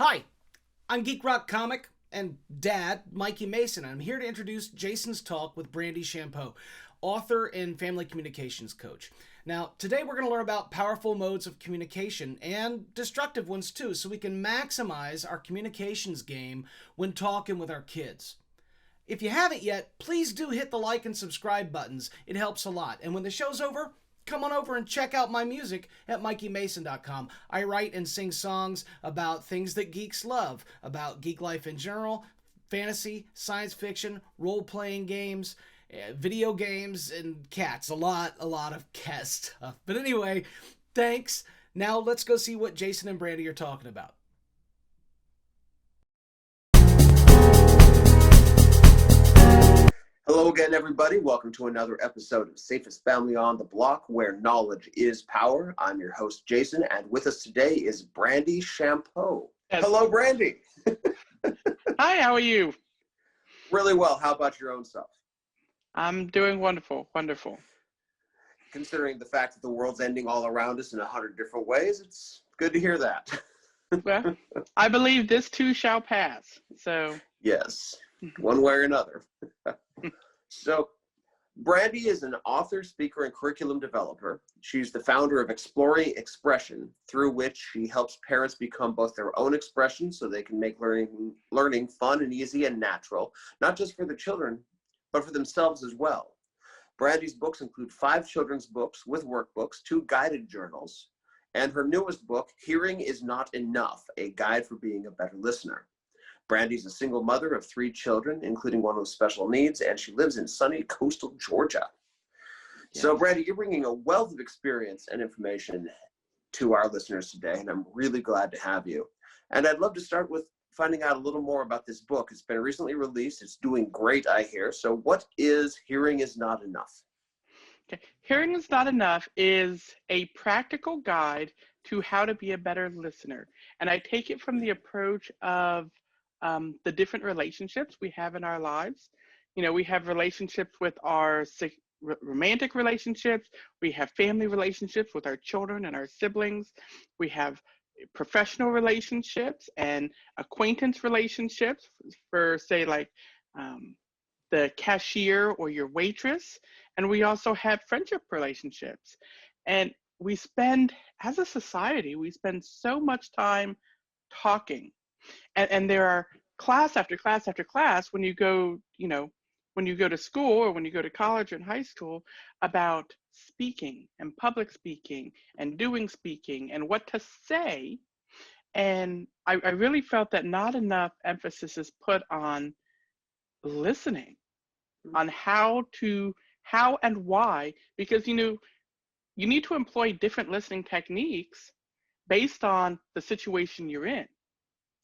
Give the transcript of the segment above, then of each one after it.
Hi, I'm Geek Rock Comic and Dad, Mikey Mason, and I'm here to introduce Jason's talk with Brandy Champeau, author and family communications coach. Now, today we're going to learn about powerful modes of communication and destructive ones too, so we can maximize our communications game when talking with our kids. If you haven't yet, please do hit the like and subscribe buttons. It helps a lot. And when the show's over, come on over and check out my music at mikeymason.com. I write and sing songs about things that geeks love, about geek life in general, fantasy, science fiction, role-playing games, video games, and cats. A lot of cat stuff. But anyway, thanks. Now let's go see what Jason and Brandy are talking about. Hello again, everybody. Welcome to another episode of Safest Family on the Block, where knowledge is power. I'm your host, Jason, and with us today is Brandy Champeau. Yes. Hello, Brandy. Hi, how are you? Really well. How about your own self? I'm doing wonderful. Considering the fact that the world's ending all around us in 100 different ways, it's good to hear that. Well, I believe this too shall pass. So Yes, one way or another. So, Brandy is an author, speaker, and curriculum developer. She's the founder of Exploring Expression, through which she helps parents become both their own expression so they can make learning fun and easy and natural, not just for the children, but for themselves as well. Brandy's books include 5 children's books with workbooks, 2 guided journals, and her newest book, Hearing is Not Enough, a guide for being a better listener. Brandy's a single mother of 3 children, including one with special needs, and she lives in sunny coastal Georgia. Yes. So, Brandy, you're bringing a wealth of experience and information to our listeners today, and I'm really glad to have you. And I'd love to start with finding out a little more about this book. It's been recently released. It's doing great, I hear. So what is Hearing is Not Enough? Okay. Hearing is Not Enough is a practical guide to how to be a better listener. And I take it from the approach of the different relationships we have in our lives. You know, we have relationships with our romantic relationships. We have family relationships with our children and our siblings. We have professional relationships and acquaintance relationships for, say, like the cashier or your waitress. And we also have friendship relationships. And we spend, as a society, we spend so much time talking. And there are class after class after class when you go, when you go to school or when you go to college or in high school about speaking and public speaking and doing speaking and what to say. And I really felt that not enough emphasis is put on listening, on how and why, because, you need to employ different listening techniques based on the situation you're in.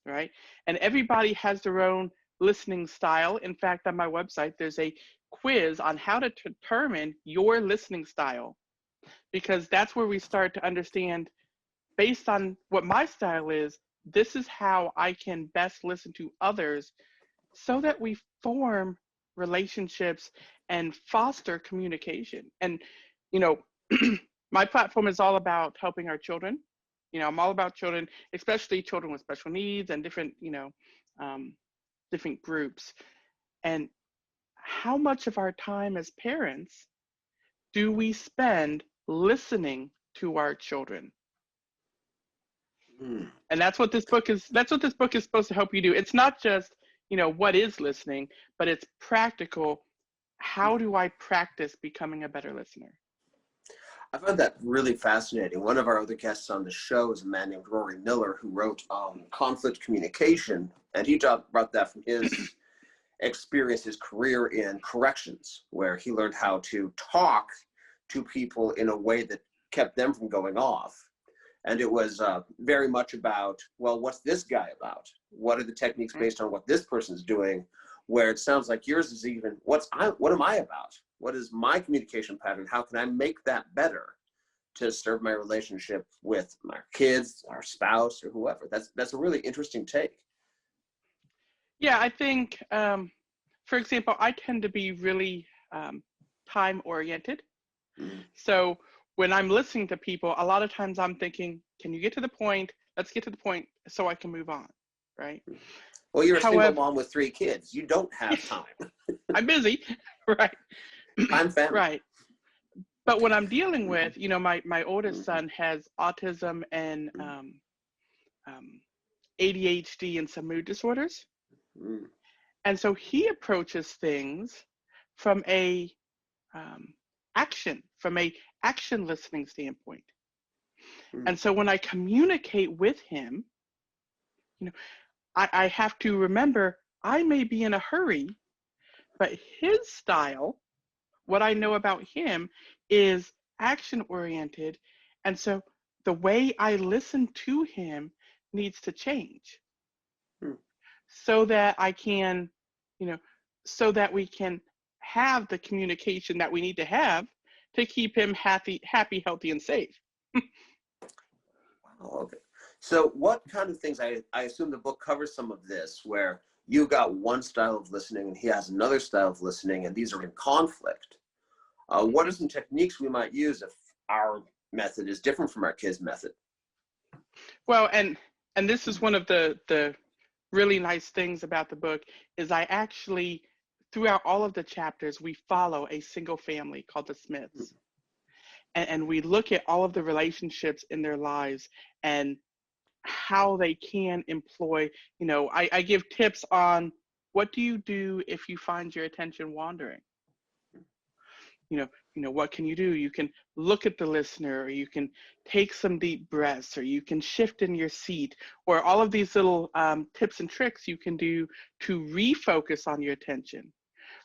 Right? And everybody has their own listening style. In fact, on my website, there's a quiz on how to determine your listening style, because that's where we start to understand, based on what my style is, this is how I can best listen to others so that we form relationships and foster communication. And, my platform is all about helping our children. I'm all about children, especially children with special needs and different, different groups. And how much of our time as parents do we spend listening to our children? And that's what this book is. That's what this book is supposed to help you do. It's not just, what is listening, but it's practical. How do I practice becoming a better listener? I find that really fascinating. One of our other guests on the show is a man named Rory Miller, who wrote Conflict Communication, and he brought that from his experience, his career in corrections, where he learned how to talk to people in a way that kept them from going off. And it was very much about, well, what's this guy about? What are the techniques based on what this person's doing? Where it sounds like yours is even, what am I about? What is my communication pattern? How can I make that better to serve my relationship with my kids, our spouse, or whoever? That's a really interesting take. Yeah, I think, for example, I tend to be really time oriented. So when I'm listening to people, a lot of times I'm thinking, can you get to the point? Let's get to the point so I can move on. right? Well, you're a single However, mom with 3 kids. You don't have time. I'm busy, right? I'm family. Right. But what I'm dealing with, my oldest son has autism and ADHD and some mood disorders. Mm. And so he approaches things from a from a action listening standpoint. And so when I communicate with him, I have to remember I may be in a hurry, but his style, what I know about him, is action oriented. And so the way I listen to him needs to change so that I can, so that we can have the communication that we need to have to keep him happy, healthy, and safe. Wow, okay. So what kind of things, I assume the book covers some of this, where you got one style of listening and he has another style of listening, and these are in conflict. What are some techniques we might use if our method is different from our kids' method? Well, and this is one of the really nice things about the book is I actually, throughout all of the chapters, we follow a single family called the Smiths. And we look at all of the relationships in their lives and how they can employ, I give tips on what do you do if you find your attention wandering? What can you do? You can look at the listener, or you can take some deep breaths, or you can shift in your seat, or all of these little tips and tricks you can do to refocus on your attention.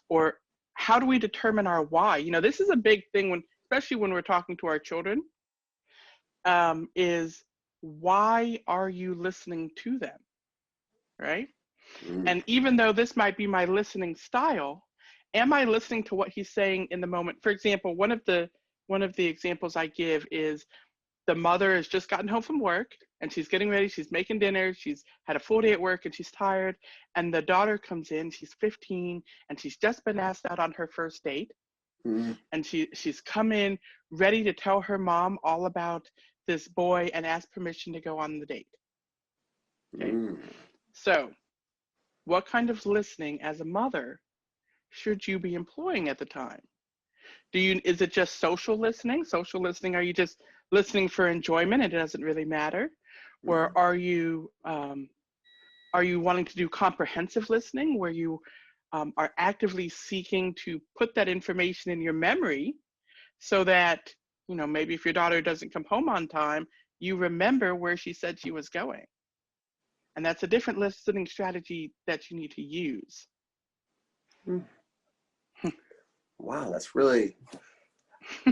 Or how do we determine our why? This is a big thing especially when we're talking to our children, is why are you listening to them, right? And even though this might be my listening style, am I listening to what he's saying in the moment? For example, one of the examples I give is the mother has just gotten home from work and she's getting ready, she's making dinner, she's had a full day at work and she's tired, and the daughter comes in, she's 15, and she's just been asked out on her first date. And she's come in ready to tell her mom all about this boy and ask permission to go on the date. Okay. So what kind of listening as a mother should you be employing at the time? Is it just social listening? Social listening, are you just listening for enjoyment and it doesn't really matter? Or are you wanting to do comprehensive listening, where you are actively seeking to put that information in your memory so that, maybe if your daughter doesn't come home on time, you remember where she said she was going? And that's a different listening strategy that you need to use. Wow, that's really,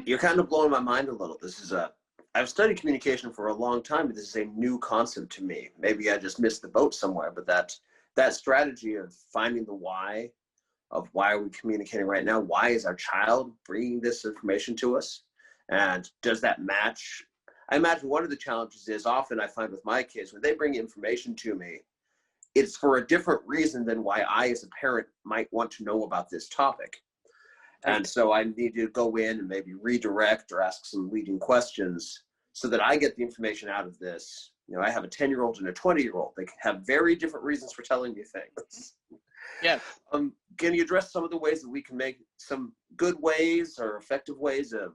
you're kind of blowing my mind a little. I've studied communication for a long time, but this is a new concept to me. Maybe I just missed the boat somewhere, but that strategy of finding the why of why are we communicating right now? Why is our child bringing this information to us? And does that match? I imagine one of the challenges is often I find with my kids, when they bring information to me, it's for a different reason than why I as a parent might want to know about this topic. And so I need to go in and maybe redirect or ask some leading questions so that I get the information out of this. I have a 10-year-old and a 20-year-old. They have very different reasons for telling me things. Yes. Can you address some of the ways that we can make some good ways or effective ways of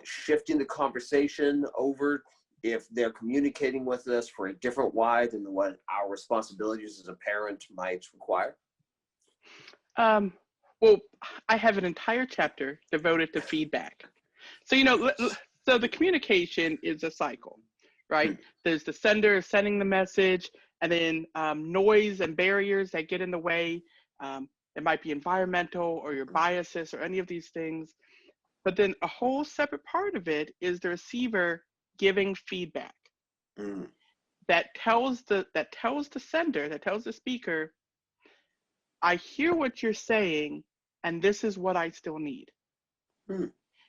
shifting the conversation over if they're communicating with us for a different why than what our responsibilities as a parent might require? Well, I have an entire chapter devoted to feedback. So, so the communication is a cycle, right? There's the sender sending the message, and then noise and barriers that get in the way. It might be environmental or your biases or any of these things. But then a whole separate part of it is the receiver giving feedback that tells the sender, that tells the speaker, I hear what you're saying, and this is what I still need.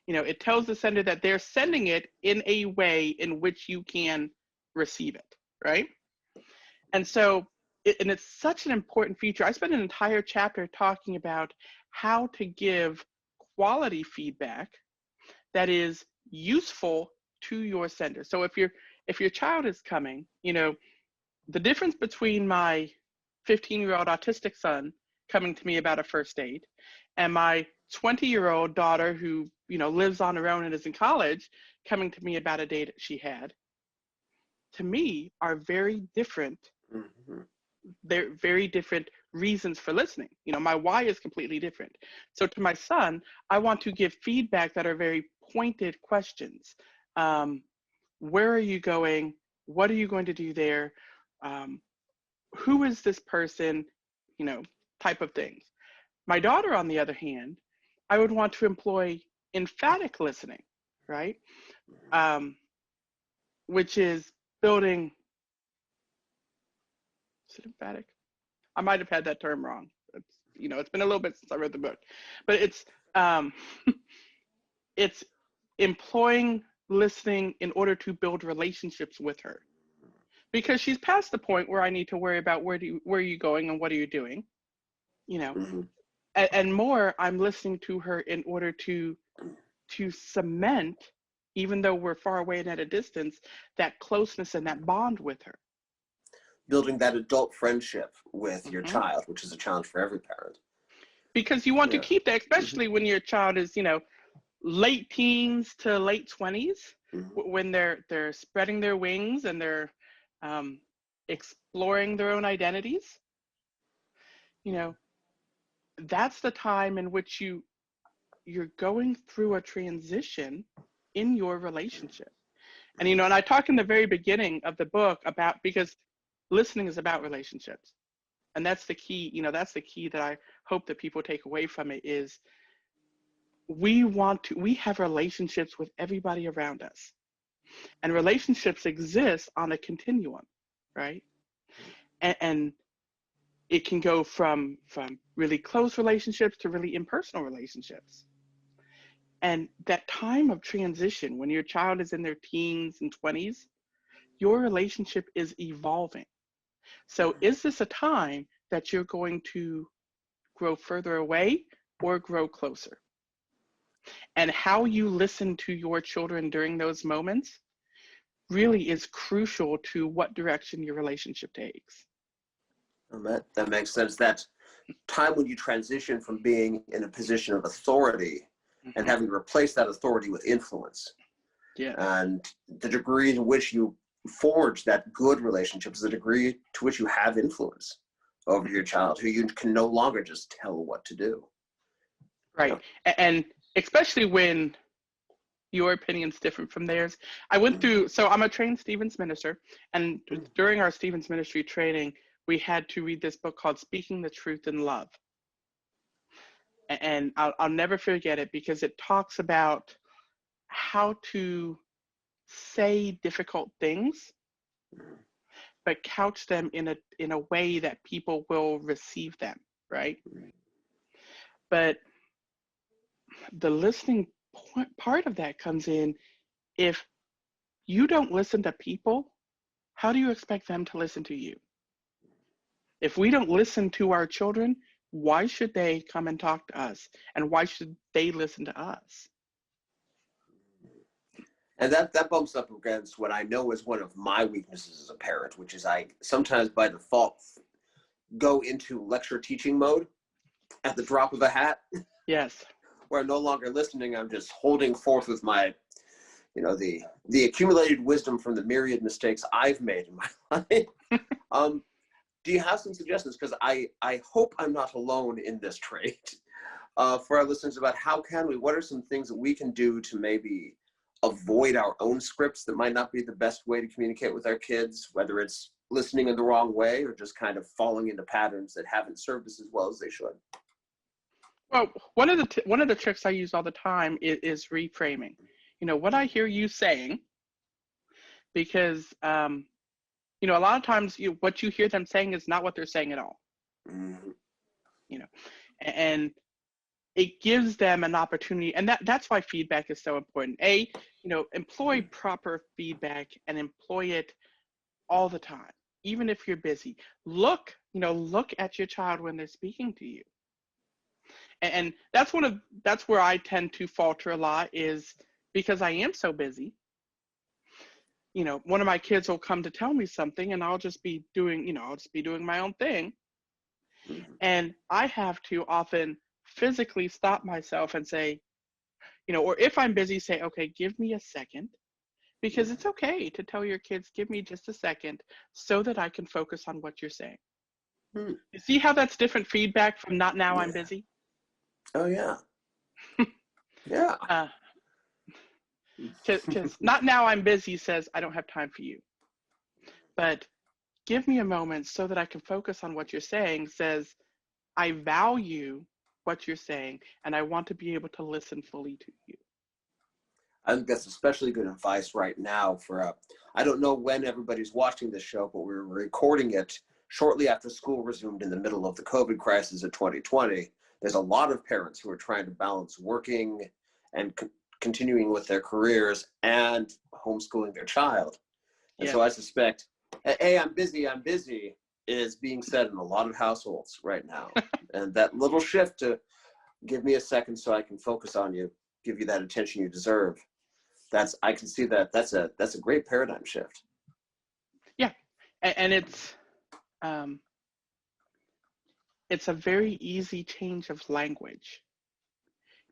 It tells the sender that they're sending it in a way in which you can receive it, right? And so, it's such an important feature. I spent an entire chapter talking about how to give quality feedback that is useful to your sender. So if your child is coming, the difference between my 15-year-old autistic son coming to me about a first date and my 20-year-old daughter who, lives on her own and is in college coming to me about a date she had, to me, are very different. Mm-hmm. They're very different reasons for listening. My why is completely different. So to my son, I want to give feedback that are very pointed questions. Where are you going? What are you going to do there? Who is this person? Type of things. My daughter, on the other hand, I would want to employ emphatic listening, right? Which is building, is it emphatic? I might have had that term wrong. It's been a little bit since I read the book, but it's employing listening in order to build relationships with her, because she's past the point where I need to worry about where are you going and what are you doing, Mm-hmm. and more, I'm listening to her in order to cement, even though we're far away and at a distance, that closeness and that bond with her. Building that adult friendship with Mm-hmm. your child, which is a challenge for every parent. Because you want to keep that, especially when your child is, late teens to late 20s, Mm-hmm. when they're spreading their wings and they're exploring their own identities. That's the time in which you're going through a transition in your relationship. And and I talk in the very beginning of the book about, because listening is about relationships. And that's the key, that's the key that I hope that people take away from it, is we have relationships with everybody around us. And relationships exist on a continuum, right? And it can go from really close relationships to really impersonal relationships. And that time of transition, when your child is in their teens and 20s, your relationship is evolving. So is this a time that you're going to grow further away or grow closer? And how you listen to your children during those moments really is crucial to what direction your relationship takes. That makes sense. That time when you transition from being in a position of authority Mm-hmm. and having to replace that authority with influence. Yeah. And the degree in which you forge that good relationship is the degree to which you have influence over your child, who you can no longer just tell what to do. Right. Yeah. And especially when your opinion's different from theirs. I went through, so I'm a trained Stevens minister, and during our Stevens ministry training, we had to read this book called Speaking the Truth in Love. And I'll never forget it, because it talks about how to say difficult things, but couch them in a way that people will receive them, right? But the listening part of that comes in, if you don't listen to people, how do you expect them to listen to you? If we don't listen to our children, why should they come and talk to us? And why should they listen to us? And that bumps up against what I know is one of my weaknesses as a parent, which is I sometimes by default go into lecture teaching mode at the drop of a hat. Yes. Where I'm no longer listening, I'm just holding forth with my, the accumulated wisdom from the myriad mistakes I've made in my life. Do you have some suggestions? Because I hope I'm not alone in this trait. For our listeners, about what are some things that we can do to maybe avoid our own scripts that might not be the best way to communicate with our kids, whether it's listening in the wrong way or just kind of falling into patterns that haven't served us as well as they should? Well, one of the tricks I use all the time is reframing. What I hear you saying, because a lot of times what you hear them saying is not what they're saying at all. Mm-hmm. And it gives them an opportunity, and that's why feedback is so important. Employ proper feedback and employ it all the time, even if you're busy. Look at your child when they're speaking to you. And that's where I tend to falter a lot, is because I am so busy. one of my kids will come to tell me something and I'll just be doing my own thing. Mm-hmm. And I have to often physically stop myself and say, or if I'm busy, say, okay, give me a second, because it's okay to tell your kids, give me just a second so that I can focus on what you're saying. Hmm. You see how that's different feedback from not now, Yeah. I'm busy? Oh, yeah. Yeah. Because not now, I'm busy says, I don't have time for you. But give me a moment so that I can focus on what you're saying says, I value what you're saying and I want to be able to listen fully to you. I think that's especially good advice right now for, I don't know when everybody's watching this show, but we're recording it shortly after school resumed in the middle of the COVID crisis of 2020. There's a lot of parents who are trying to balance working and continuing with their careers and homeschooling their child. And so I suspect, hey, I'm busy is being said in a lot of households right now. And that little shift to give me a second so I can focus on you, give you that attention you deserve. I can see that that's a great paradigm shift. Yeah. And it's a very easy change of language,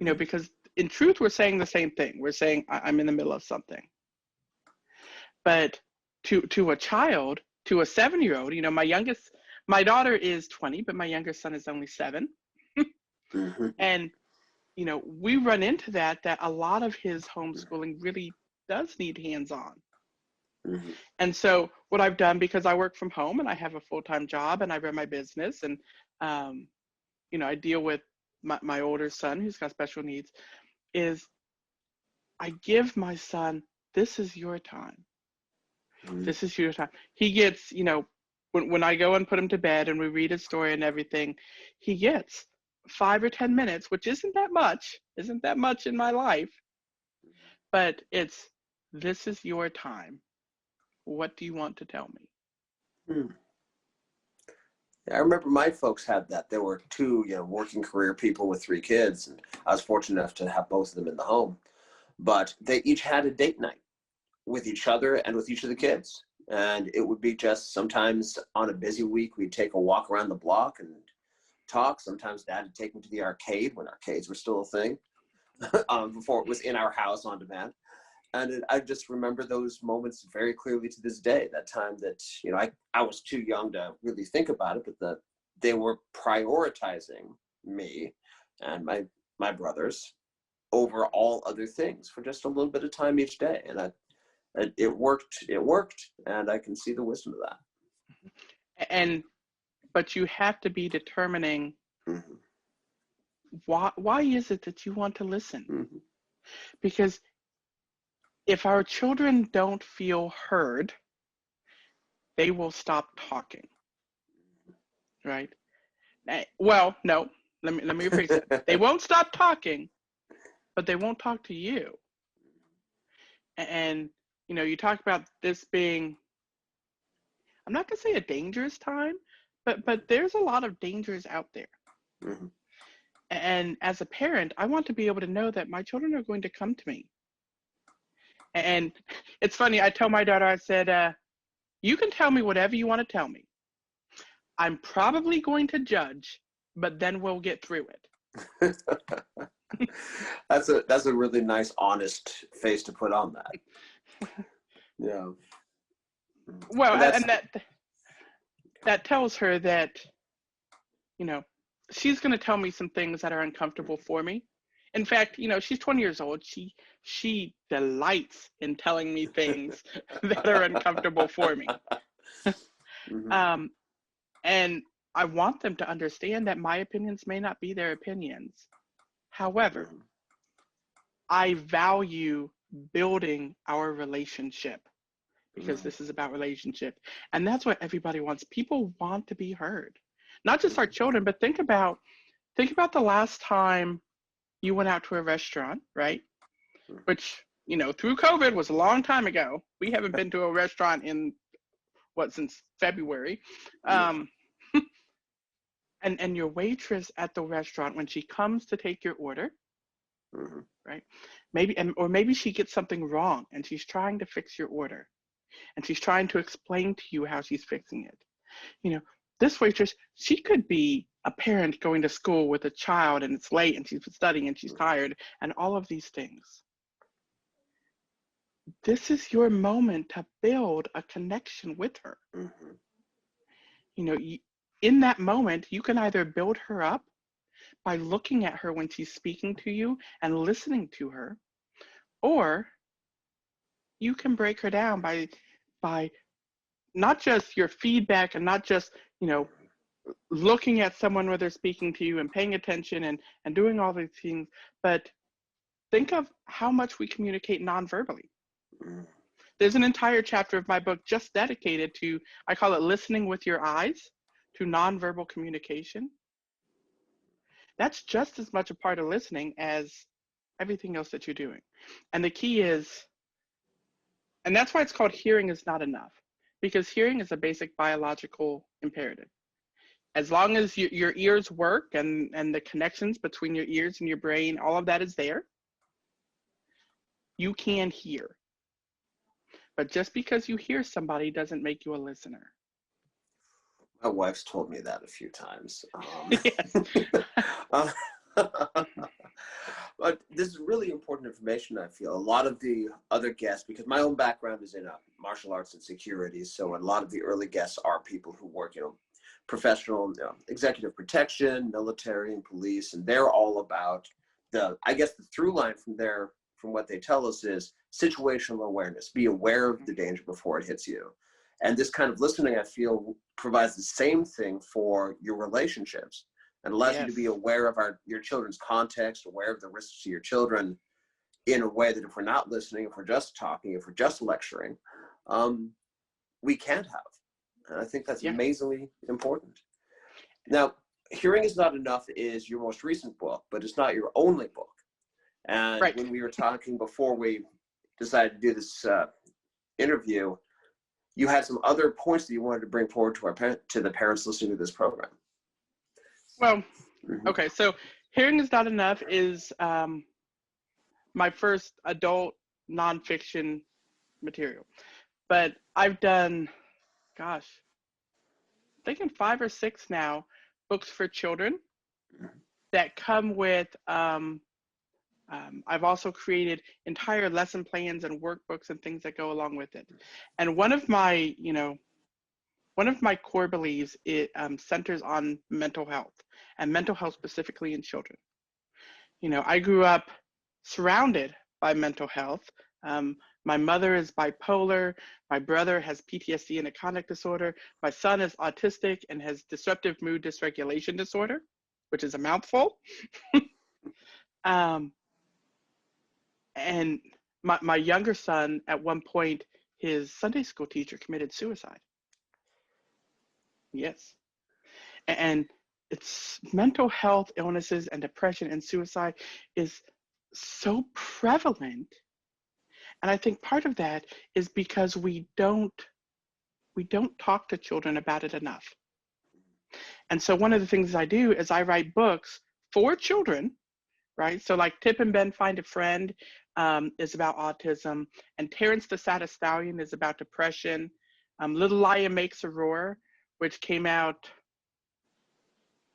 because in truth, we're saying the same thing. We're saying, I'm in the middle of something. But to a child, to a 7-year-old, my daughter is 20, but my youngest son is only 7. Mm-hmm. And, we run into that a lot of his homeschooling really does need hands-on. Mm-hmm. And so what I've done, because I work from home and I have a full-time job and I run my business and, I deal with my older son who's got special needs, is I give my son, this is your time. Mm-hmm. This is your time. He gets, when I go and put him to bed and we read his story and everything, he gets 5 or 10 minutes, which isn't that much in my life, but this is your time. What do you want to tell me? Hmm. Yeah, I remember my folks had that. There were 2, working career people with 3 kids, and I was fortunate enough to have both of them in the home. But they each had a date night with each other and with each of the kids. And it would be just sometimes on a busy week, we'd take a walk around the block and talk. Sometimes Dad would take me to the arcade when arcades were still a thing, before it was in our house on demand. And I just remember those moments very clearly to this day. That time that, I was too young to really think about it, but that they were prioritizing me and my brothers over all other things for just a little bit of time each day. And it worked, and I can see the wisdom of that. But you have to be determining, Mm-hmm. why is it that you want to listen? Mm-hmm. Because if our children don't feel heard, they will stop talking, right? Well, no, let me rephrase it. They won't stop talking, but they won't talk to you. And, you talk about this being, I'm not going to say a dangerous time, but there's a lot of dangers out there. Mm-hmm. And as a parent, I want to be able to know that my children are going to come to me. And it's funny, I tell my daughter, I said, you can tell me whatever you want to tell me. I'm probably going to judge, but then we'll get through it. That's a really nice, honest face to put on that. Yeah. Well, and that tells her that, she's going to tell me some things that are uncomfortable for me. In fact, she's 20 years old. She delights in telling me things that are uncomfortable for me. Mm-hmm. And I want them to understand that my opinions may not be their opinions. However, Mm-hmm. I value building our relationship, because Mm-hmm. this is about relationship. And that's what everybody wants. People want to be heard. Not just our children, but think about the last time you went out to a restaurant, right? Which, through COVID was a long time ago. We haven't been to a restaurant in since February. And your waitress at the restaurant, when she comes to take your order, Mm-hmm. right? Maybe she gets something wrong and she's trying to fix your order. and she's trying to explain to you how she's fixing it. You know, this waitress, she could be a parent going to school with a child and it's late and she's studying and she's tired and all of these things. This is your moment to build a connection with her. Mm-hmm. You know, in that moment, you can either build her up by looking at her when she's speaking to you and listening to her, or you can break her down by not just your feedback and not just, you know, looking at someone when they're speaking to you and paying attention and doing all these things, but think of how much we communicate non-verbally. There's an entire chapter of my book just dedicated to, I call it listening with your eyes, to nonverbal communication. That's just as much a part of listening as everything else that you're doing. And the key is, and that's why it's called hearing is not enough, because hearing is a basic biological imperative. As long as your ears work and the connections between your ears and your brain, all of that is there, you can hear. But just because you hear somebody doesn't make you a listener. My wife's told me that a few times. Yes. But this is really important information, I feel. A lot of the other guests, because my own background is in martial arts and security, so a lot of the early guests are people who work, professional, executive protection, military, and police, and they're all about the through line from what they tell us is situational awareness. Be aware of the danger before it hits you. And this kind of listening, I feel, provides the same thing for your relationships and allows you to be aware of your children's context, aware of the risks to your children in a way that if we're not listening, if we're just talking, if we're just lecturing, we can't have. And I think that's amazingly important. Now, Hearing is Not Enough is your most recent book, but it's not your only book. And when we were talking before we decided to do this interview, you had some other points that you wanted to bring forward to the parents listening to this program. Well, okay, so Hearing is Not Enough is my first adult nonfiction material. But I've done, I'm thinking 5 or 6 now, books for children that come with, I've also created entire lesson plans and workbooks and things that go along with it. And one of my core beliefs, it centers on mental health, and mental health specifically in children. I grew up surrounded by mental health. My mother is bipolar. My brother has PTSD and a conduct disorder. My son is autistic and has disruptive mood dysregulation disorder, which is a mouthful. And my younger son, at one point, his Sunday school teacher committed suicide. Yes. And it's mental health illnesses and depression and suicide is so prevalent. And I think part of that is because we don't talk to children about it enough. And so one of the things I do is I write books for children, right? So like Tip and Ben Find a Friend is about autism, and Terrence the Saddest Stallion is about depression. Little Lion Makes a Roar, which came out,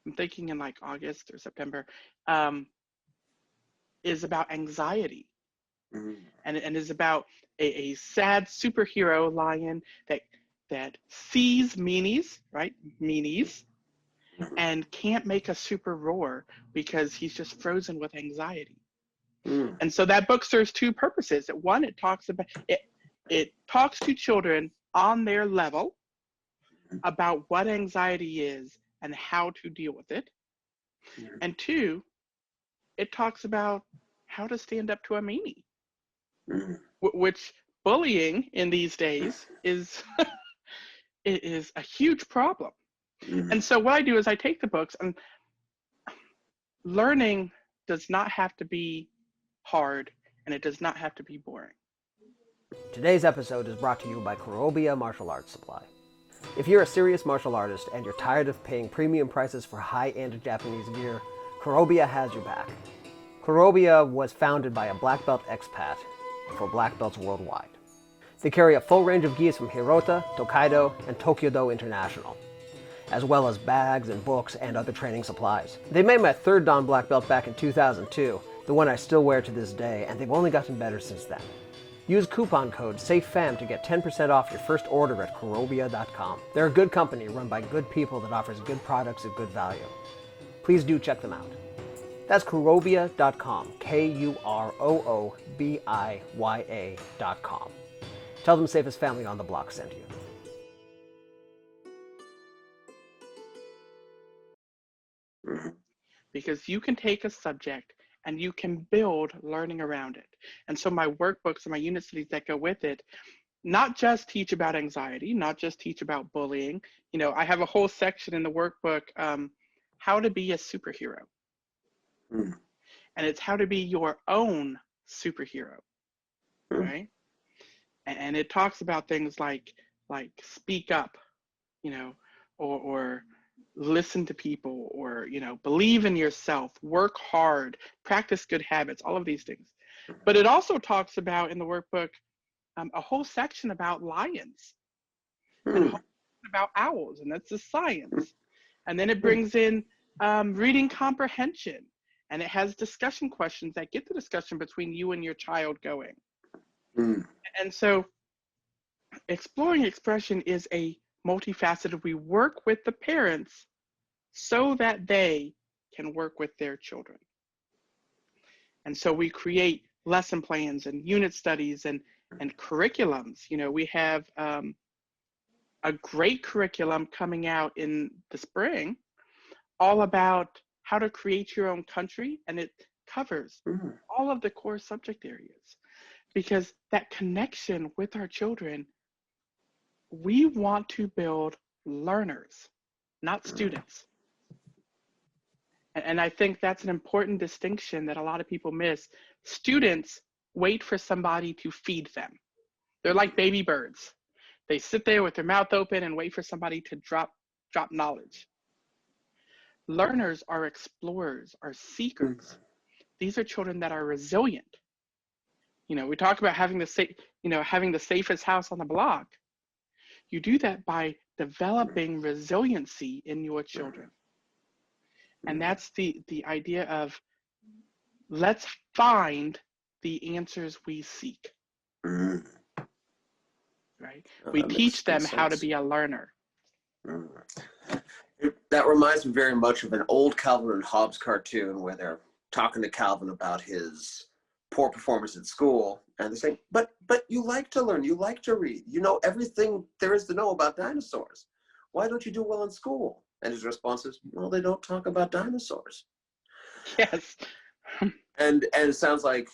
I'm thinking in like August or September, is about anxiety. And is about a sad superhero lion that sees meanies, right? Meanies, and can't make a super roar because he's just frozen with anxiety. And so that book serves 2 purposes. One, it talks about it talks to children on their level about what anxiety is and how to deal with it. And 2, it talks about how to stand up to a meanie. Which bullying in these days is is a huge problem. And so what I do is I take the books, and learning does not have to be hard, and it does not have to be boring. Today's episode is brought to you by Kurobia Martial Arts Supply. If you're a serious martial artist and you're tired of paying premium prices for high-end Japanese gear, Kurobia has your back. Kurobia was founded by a black belt expat for black belts worldwide. They carry a full range of gis from Hirota, Tokaido, and Tokyo-do International, as well as bags and books and other training supplies. They made my third Dan black belt back in 2002, the one I still wear to this day, and they've only gotten better since then. Use coupon code SAFEFAM to get 10% off your first order at kurobia.com. They're a good company run by good people that offers good products at good value. Please do check them out. That's kurobia.com, KUROOBIYA.com. Tell them Safest Family on the Block sent you. Because you can take a subject and you can build learning around it. And so my workbooks and my unit studies that go with it, not just teach about anxiety, not just teach about bullying. You know, I have a whole section in the workbook, how to be a superhero. And it's how to be your own superhero, right? And it talks about things like speak up, you know, or listen to people, or, you know, believe in yourself, work hard, practice good habits, all of these things. But it also talks about, in the workbook, a whole section about lions and a whole section about owls, and that's the science. And then it brings in reading comprehension, and it has discussion questions that get the discussion between you and your child going. And so exploring expression is a multifaceted. We work with the parents so that they can work with their children. And so we create lesson plans and unit studies and curriculums. You know, we have a great curriculum coming out in the spring, all about how to create your own country, and it covers all of the core subject areas. Because that connection with our children, we want to build learners, not students. And I think that's an important distinction that a lot of people miss. Students wait for somebody to feed them. They're like baby birds. They sit there with their mouth open and wait for somebody to drop knowledge. Learners are explorers, are seekers. These are children that are resilient. You know, we talk about having the safest house on the block. You do that by developing resiliency in your children. And that's the idea of, let's find the answers we seek. Right? We teach them how to be a learner. That reminds me very much of an old Calvin and Hobbes cartoon where they're talking to Calvin about his poor performance at school, and they say, but you like to learn, you like to read, you know everything there is to know about dinosaurs. Why don't you do well in school? And his response is, well, they don't talk about dinosaurs. Yes. And it sounds like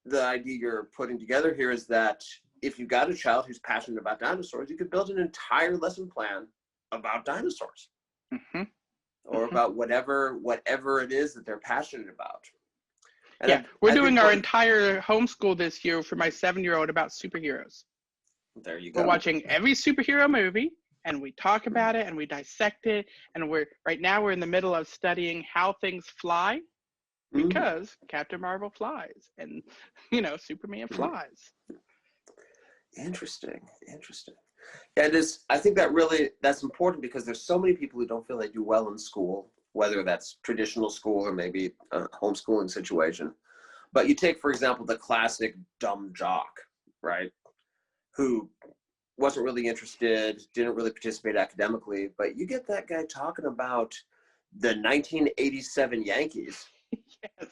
the idea you're putting together here is that if you've got a child who's passionate about dinosaurs, you could build an entire lesson plan about dinosaurs. Or about whatever it is that they're passionate about. And yeah, we're doing our entire homeschool this year for my 7-year-old about superheroes. There you go. We're watching every superhero movie, and we talk about it, and we dissect it, and right now we're in the middle of studying how things fly, because Captain Marvel flies, and, you know, Superman flies. Interesting. And I think that's important, because there's so many people who don't feel they do well in school, whether that's traditional school or maybe a homeschooling situation. But you take, for example, the classic dumb jock, right? Who wasn't really interested, didn't really participate academically, but you get that guy talking about the 1987 Yankees. Yes.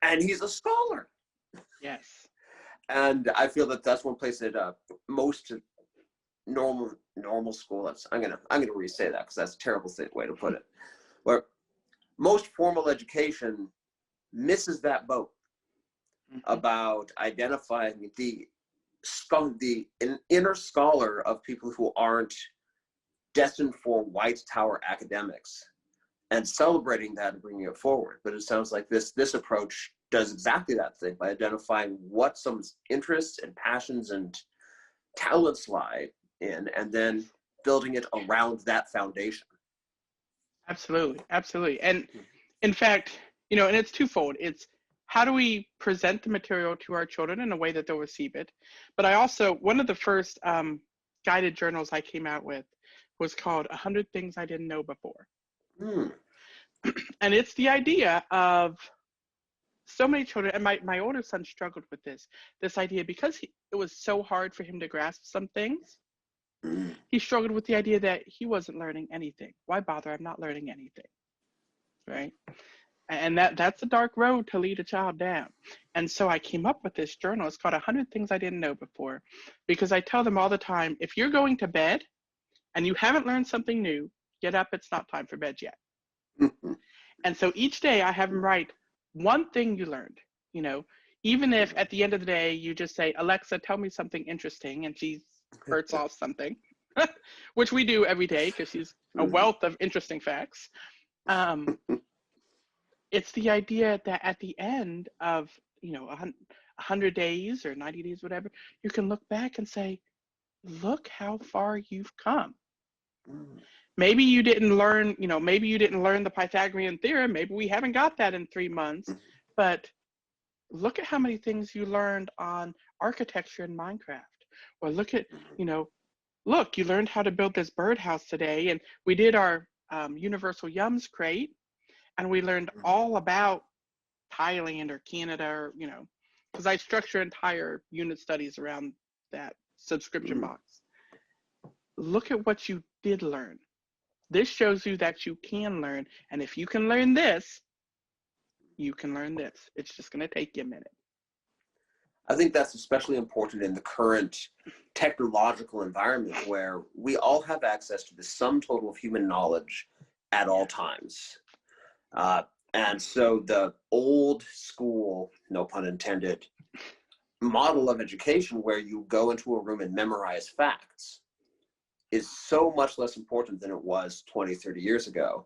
And he's a scholar. Yes. And I feel that that's one place that most normal school, I'm gonna re-say that because that's a terrible way to put it, where most formal education misses that boat about identifying the inner scholar of people who aren't destined for White Tower academics, and celebrating that and bringing it forward. But it sounds like this approach does exactly that thing by identifying what someone's interests and passions and talents lie in, and then building it around that foundation. Absolutely. And in fact, you know, and it's twofold. It's how do we present the material to our children in a way that they'll receive it? But I also, one of the first guided journals I came out with was called 100 Things I Didn't Know Before. Mm. And it's the idea of so many children, and my older son struggled with this idea because it was so hard for him to grasp some things. Mm. He struggled with the idea that he wasn't learning anything. Why bother? I'm not learning anything, right? And that's a dark road to lead a child down. And so I came up with this journal. It's called 100 Things I Didn't Know Before, because I tell them all the time, if you're going to bed and you haven't learned something new, get up, it's not time for bed yet. And so each day I have them write one thing you learned, you know, even if at the end of the day you just say, Alexa, tell me something interesting, and she spurts off something, which we do every day because she's a wealth of interesting facts. It's the idea that at the end of, you know, 100 days or 90 days, whatever, you can look back and say, look how far you've come. Maybe you didn't learn, you know, maybe you didn't learn the Pythagorean theorem. Maybe we haven't got that in 3 months, but look at how many things you learned on architecture in Minecraft. Or look at, you know, look, you learned how to build this birdhouse today, and we did our universal yums crate, and we learned all about Thailand or Canada, or, you know, because I structure entire unit studies around that subscription box. Look at what you did learn. This shows you that you can learn, and if you can learn this, you can learn this. It's just going to take you a minute. I think that's especially important in the current technological environment where we all have access to the sum total of human knowledge at all times. And so the old school, no pun intended, model of education where you go into a room and memorize facts is so much less important than it was 20, 30 years ago.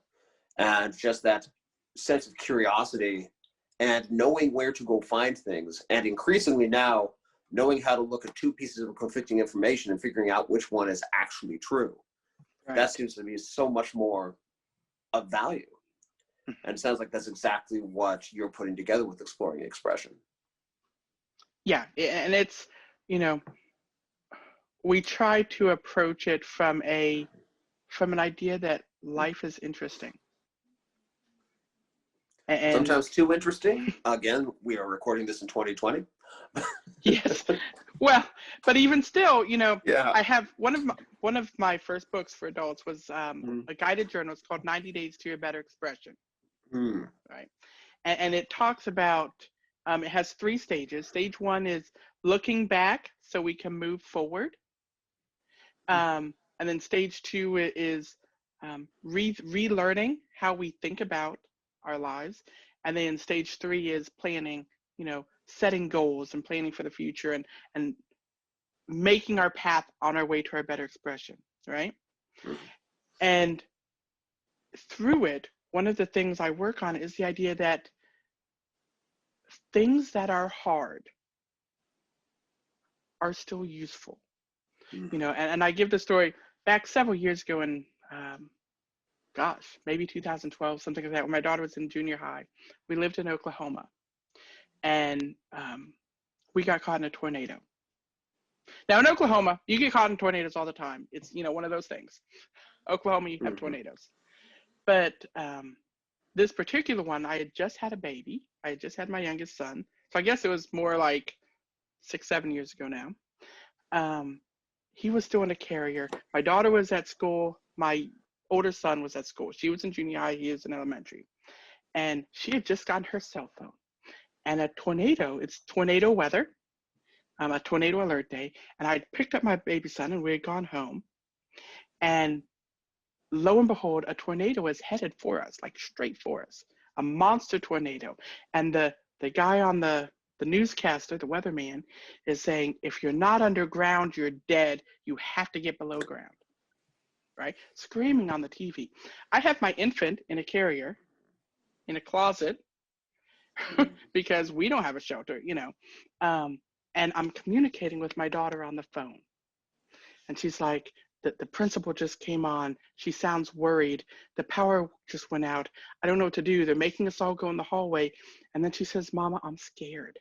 And just that sense of curiosity and knowing where to go find things, and increasingly now knowing how to look at two pieces of conflicting information and figuring out which one is actually true. Right. That seems to be so much more of value. And it sounds like that's exactly what you're putting together with Exploring Expression. Yeah, and it's, you know, we try to approach it from an idea that life is interesting. And sometimes too interesting. Again, we are recording this in 2020. Yes. Well, but even still, you know, yeah. I have one of my first books for adults was a guided journal. It's called 90 Days to Your Better Expression. Right. And it talks about, it has 3 stages. Stage 1 is looking back so we can move forward. And then stage 2 is relearning how we think about our lives. And then stage 3 is planning, you know, setting goals and planning for the future and making our path on our way to our better expression, right? And through it, one of the things I work on is the idea that things that are hard are still useful. You know, and I give the story back several years ago in, gosh, maybe 2012, something like that, when my daughter was in junior high. We lived in Oklahoma, and we got caught in a tornado. Now in Oklahoma, you get caught in tornadoes all the time. It's, you know, one of those things. Oklahoma, you have tornadoes. But this particular one, I had just had a baby. I had just had my youngest son. So I guess it was more like 6-7 years ago now. He was still in a carrier. My daughter was at school. My older son was at school. She was in junior high. He was in elementary. And she had just gotten her cell phone. And a tornado, it's tornado weather, a tornado alert day. And I picked up my baby son and we had gone home. And lo and behold, a tornado is headed for us, like straight for us, a monster tornado. And the guy on the newscaster, the weatherman, is saying, if you're not underground, you're dead. You have to get below ground, right? Screaming on the TV. I have my infant in a carrier, in a closet, because we don't have a shelter, you know. And I'm communicating with my daughter on the phone. And she's like, the principal just came on. She sounds worried. The power just went out. I don't know what to do. They're making us all go in the hallway. And then she says, Mama, I'm scared.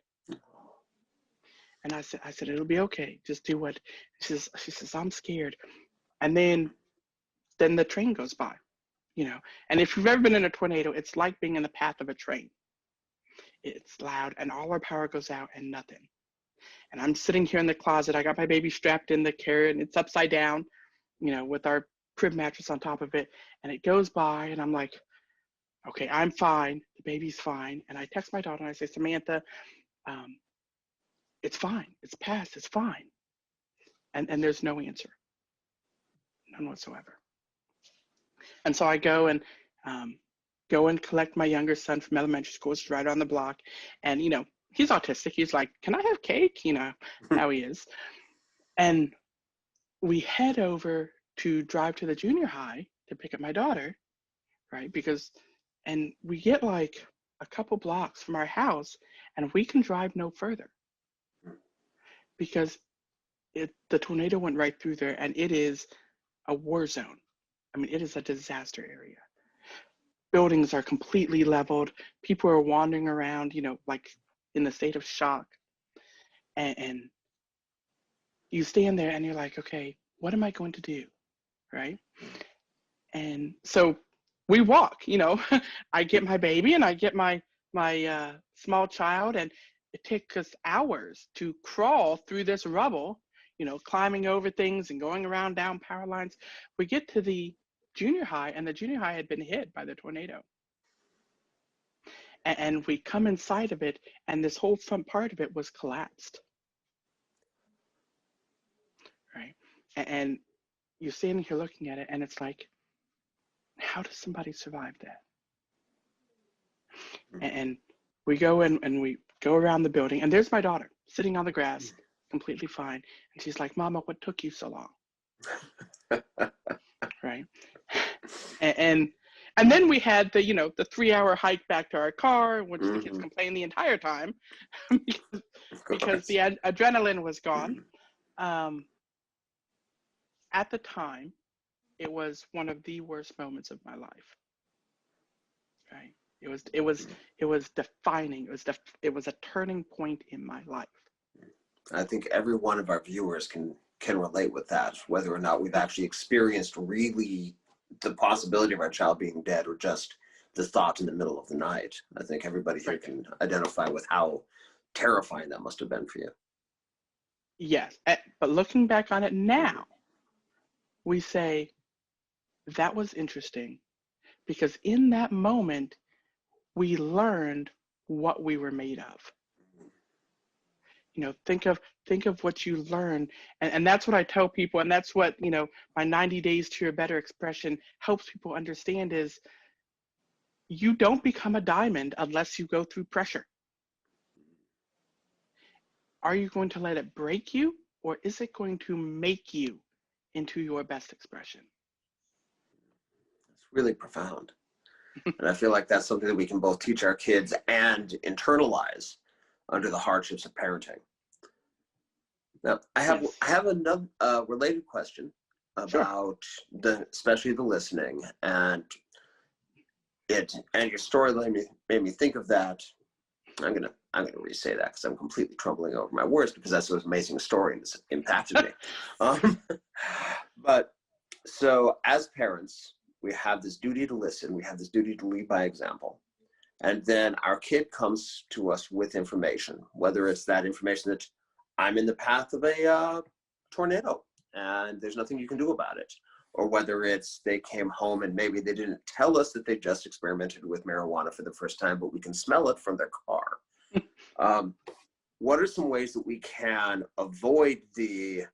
And I said, it'll be okay. Just do what she says, I'm scared. And then the train goes by, And if you've ever been in a tornado, it's like being in the path of a train. It's loud and all our power goes out and nothing. And I'm sitting here in the closet. I got my baby strapped in the carrier and it's upside down, with our crib mattress on top of it. And it goes by and I'm like, okay, I'm fine. The baby's fine. And I text my daughter and I say, Samantha, it's fine. It's past. It's fine. And there's no answer. None whatsoever. And so I go and collect my younger son from elementary school. It's right on the block. And, he's autistic. He's like, can I have cake? How he is. And we head over to drive to the junior high to pick up my daughter, right? And we get like a couple blocks from our house and we can drive no further because the tornado went right through there and it is a war zone. I mean, it is a disaster area. Buildings are completely leveled. People are wandering around, like in a state of shock. And you stand there and you're like, okay, what am I going to do? Right? And so we walk, I get my baby and I get my small child, and it takes us hours to crawl through this rubble, climbing over things and going around down power lines. We get to the junior high, and the junior high had been hit by the tornado. And we come inside of it, and this whole front part of it was collapsed. Right? And you're standing here looking at it, and it's like, how does somebody survive that? And we go in and we go around the building, and there's my daughter sitting on the grass, completely fine. And she's like, Mama, what took you so long? Right? And then we had the 3-hour hike back to our car, in which the kids complained the entire time because the adrenaline was gone. At the time, it was one of the worst moments of my life. Right? It was defining. It was a turning point in my life. I think every one of our viewers can relate with that, whether or not we've actually experienced really the possibility of our child being dead or just the thought in the middle of the night. I think everybody here can identify with how terrifying that must have been for you. Yes, but looking back on it now, we say that was interesting because in that moment, we learned what we were made of. Think of what you learn. And that's what I tell people. And that's what, my 90 days to your better expression helps people understand is you don't become a diamond unless you go through pressure. Are you going to let it break you, or is it going to make you into your best expression? It's really profound. And I feel like that's something that we can both teach our kids and internalize under the hardships of parenting. Now, I have another related question about especially the listening, and your story made me think of that. I'm gonna re-say that because I'm completely troubling over my words because that's an amazing story and it's impacted me. But so as parents, we have this duty to listen. We have this duty to lead by example. And then our kid comes to us with information, whether it's that information that I'm in the path of a tornado and there's nothing you can do about it, or whether it's they came home and maybe they didn't tell us that they just experimented with marijuana for the first time, but we can smell it from their car. What are some ways that we can avoid the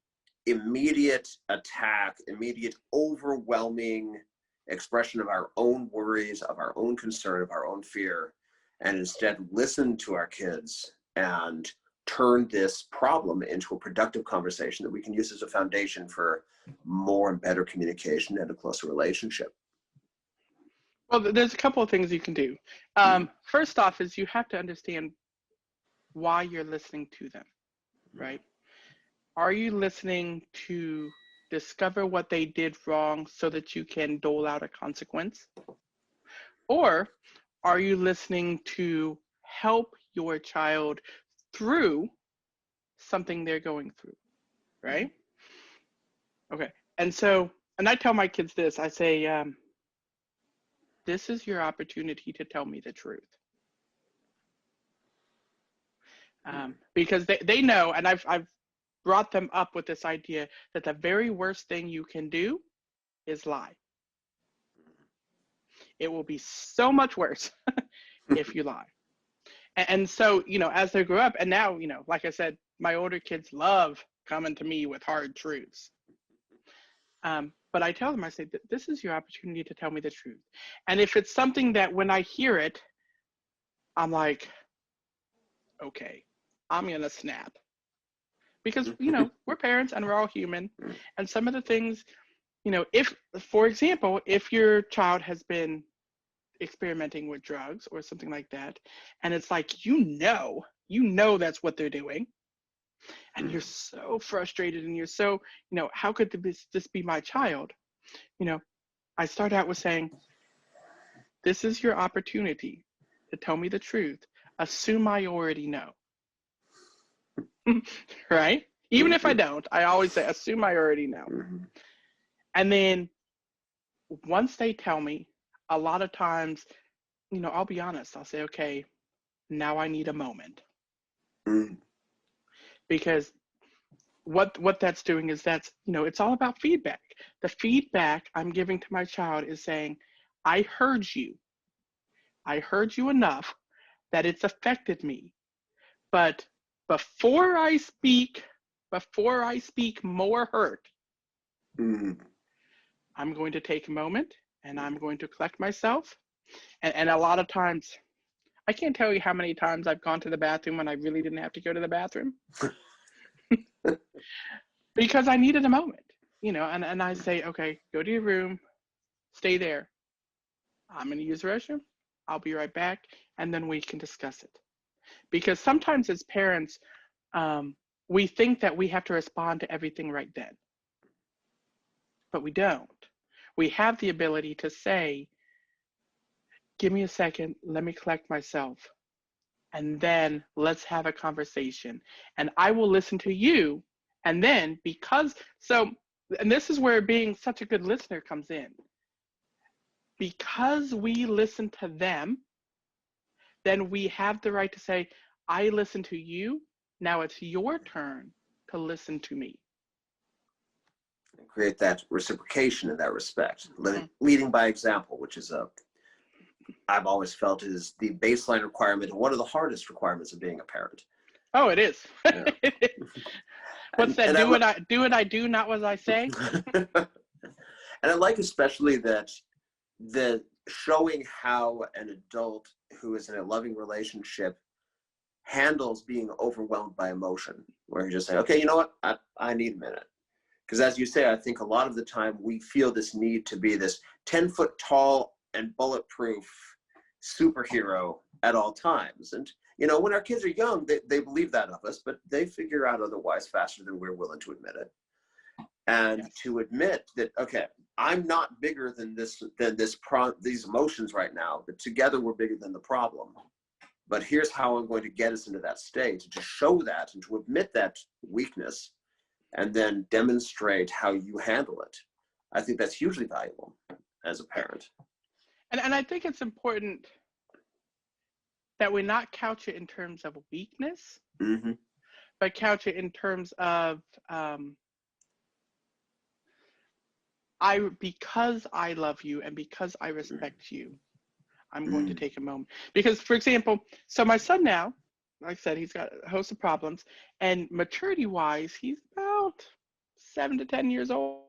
immediate attack, immediate overwhelming expression of our own worries, of our own concern, of our own fear, and instead listen to our kids and turn this problem into a productive conversation that we can use as a foundation for more and better communication and a closer relationship? Well, there's a couple of things you can do. First off is you have to understand why you're listening to them, right? Are you listening to discover what they did wrong so that you can dole out a consequence? Or are you listening to help your child through something they're going through, right? Okay. And I tell my kids this, I say, this is your opportunity to tell me the truth. Because they know, and I've brought them up with this idea that the very worst thing you can do is lie. It will be so much worse if you lie. And so, as they grow up, and now, like I said, my older kids love coming to me with hard truths. But I tell them, I say, this is your opportunity to tell me the truth. And if it's something that when I hear it, I'm like, okay, I'm going to snap. Because, we're parents and we're all human. And some of the things, if, for example, if your child has been experimenting with drugs or something like that, and it's like, that's what they're doing, and you're so frustrated and you're so, how could this be my child? I start out with saying, this is your opportunity to tell me the truth. Assume I already know. Right? Even if I don't, I always say, assume I already know. And then once they tell me, a lot of times, I'll be honest. I'll say, okay, now I need a moment. Because what that's doing is it's all about feedback. The feedback I'm giving to my child is saying, I heard you. I heard you enough that it's affected me. But before I speak more hurt, I'm going to take a moment and I'm going to collect myself. And a lot of times, I can't tell you how many times I've gone to the bathroom when I really didn't have to go to the bathroom. Because I needed a moment, and I say, okay, go to your room, stay there. I'm going to use the restroom. I'll be right back. And then we can discuss it. Because sometimes as parents, we think that we have to respond to everything right then. But we don't. We have the ability to say, give me a second, let me collect myself. And then let's have a conversation. And I will listen to you. And then and this is where being such a good listener comes in. Because we listen to them, then we have the right to say, I listen to you. Now it's your turn to listen to me. Create that reciprocation in that respect. Leading by example, which is I've always felt is the baseline requirement and one of the hardest requirements of being a parent. Oh, it is. Yeah. What's that? Do what I do, not what I say. And I like especially that the showing how an adult who is in a loving relationship handles being overwhelmed by emotion, where you just say, okay, you know what? I need a minute. Because as you say, I think a lot of the time we feel this need to be this 10-foot tall and bulletproof superhero at all times. And, when our kids are young, they believe that of us, but they figure out otherwise faster than we're willing to admit it. And yes. To admit that, okay, I'm not bigger than these emotions right now, but together we're bigger than the problem. But here's how I'm going to get us into that state, to show that and to admit that weakness, and then demonstrate how you handle it. I think that's hugely valuable as a parent. And I think it's important that we not couch it in terms of weakness, but couch it in terms of because I love you and because I respect you, I'm going to take a moment. Because, for example, so my son now, like I said, he's got a host of problems, and maturity-wise, he's about 7 to 10 years old.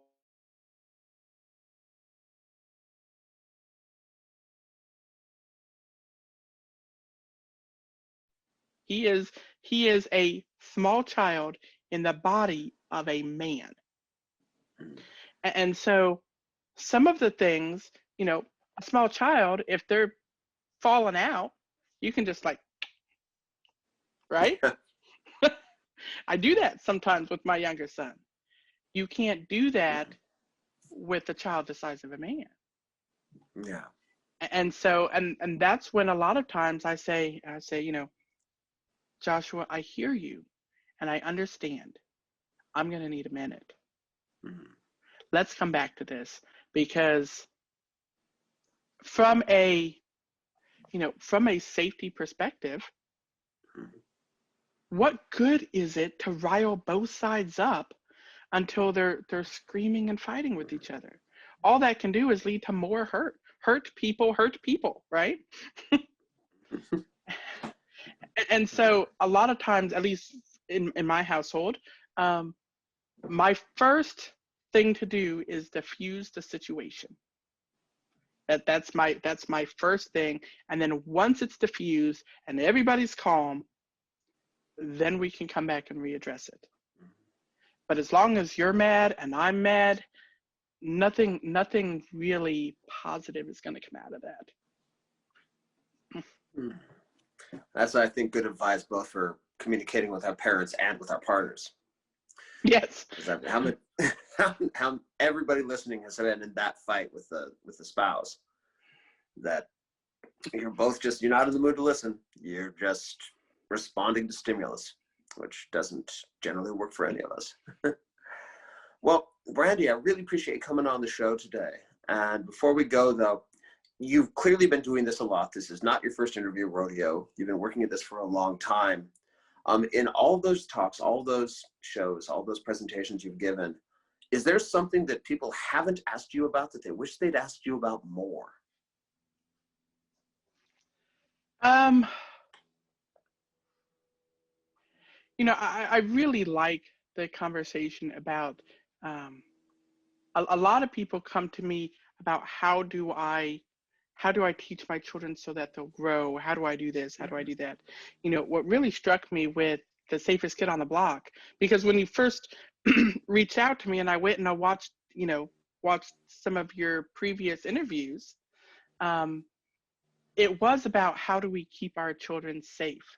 He is a small child in the body of a man. And so some of the things, a small child, if they're falling out, you can just right? I do that sometimes with my younger son. You can't do that with a child the size of a man. Yeah. And so, and that's when a lot of times I say, Joshua, I hear you and I understand. I'm going to need a minute. Mm-hmm. Let's come back to this, because from a safety perspective, what good is it to rile both sides up until they're screaming and fighting with each other? All that can do is lead to more hurt people, right? And so a lot of times, at least in my household, my first thing to do is diffuse the situation. That's my first thing. And then once it's diffused and everybody's calm, then we can come back and readdress it. But as long as you're mad and I'm mad, nothing really positive is going to come out of that. That's, I think, good advice both for communicating with our parents and with our partners. Yes. How everybody listening has been in that fight with the spouse, that you're not in the mood to listen. You're just responding to stimulus, which doesn't generally work for any of us. Well, Brandy, I really appreciate you coming on the show today. And before we go, though, you've clearly been doing this a lot. This is not your first interview rodeo. You've been working at this for a long time. In all those talks, all those shows, all those presentations you've given, is there something that people haven't asked you about that they wish they'd asked you about more? I really like the conversation about, a lot of people come to me about how do I teach my children so that they'll grow? How do I do this? How do I do that? What really struck me with the safest kid on the block, because when you first reached out to me and I went and I watched some of your previous interviews, it was about how do we keep our children safe?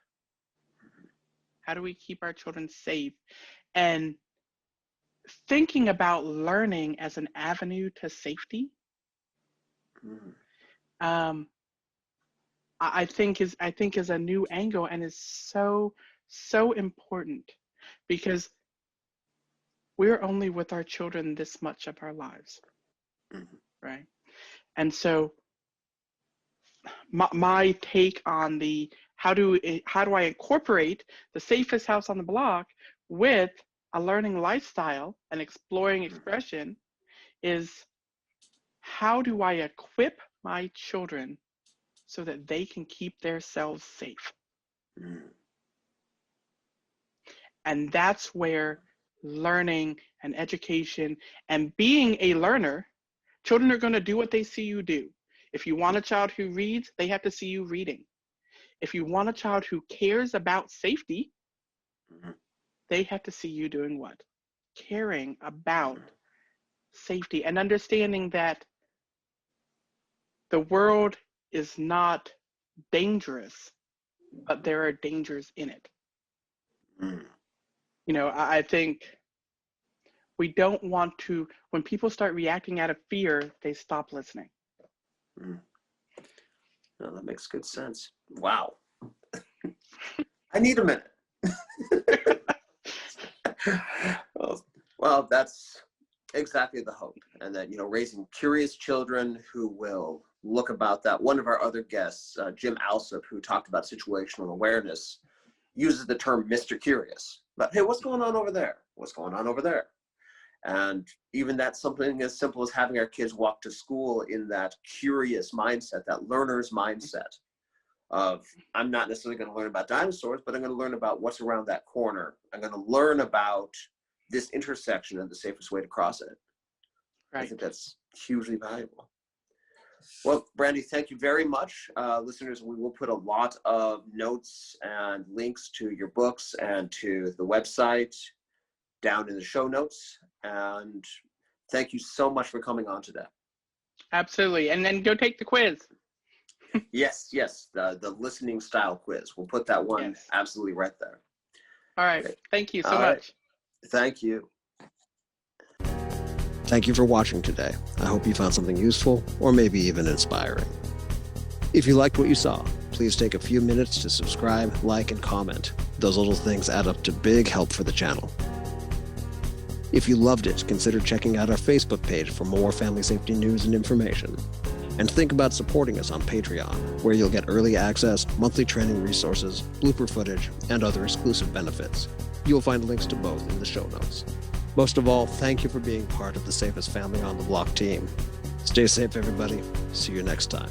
How do we keep our children safe? And thinking about learning as an avenue to safety, I think is a new angle, and is so important, because we're only with our children this much of our lives, right? And so my take on the how do I incorporate the safest house on the block with a learning lifestyle and exploring expression is, how do I equip my children so that they can keep themselves safe? And that's where learning and education and being a learner, children are going to do what they see you do. If you want a child who reads, they have to see you reading. If you want a child who cares about safety, they have to see you doing what? Caring about safety and understanding that the world is not dangerous, but there are dangers in it. I think we don't want to, when people start reacting out of fear, they stop listening. No, that makes good sense. Wow. I need a minute. Well, that's exactly the hope. And that, raising curious children who will look about that. One of our other guests, Jim Alsop, who talked about situational awareness, uses the term Mr. Curious. But hey, what's going on over there? What's going on over there? And even that's something as simple as having our kids walk to school in that curious mindset, that learner's mindset of, I'm not necessarily going to learn about dinosaurs, but I'm going to learn about what's around that corner. I'm going to learn about this intersection and the safest way to cross it. Right. I think that's hugely valuable. Well, Brandy, thank you very much. Listeners, we will put a lot of notes and links to your books and to the website down in the show notes. And thank you so much for coming on today. Absolutely. And then go take the quiz. Yes. The listening style quiz. We'll put that one absolutely right there. All right. Okay. Thank you so much. Thank you. Thank you for watching today. I hope you found something useful or maybe even inspiring. If you liked what you saw, please take a few minutes to subscribe, like, and comment. Those little things add up to big help for the channel. If you loved it, consider checking out our Facebook page for more family safety news and information. And think about supporting us on Patreon, where you'll get early access, monthly training resources, blooper footage, and other exclusive benefits. You'll find links to both in the show notes. Most of all, thank you for being part of the safest family on the block team. Stay safe, everybody. See you next time.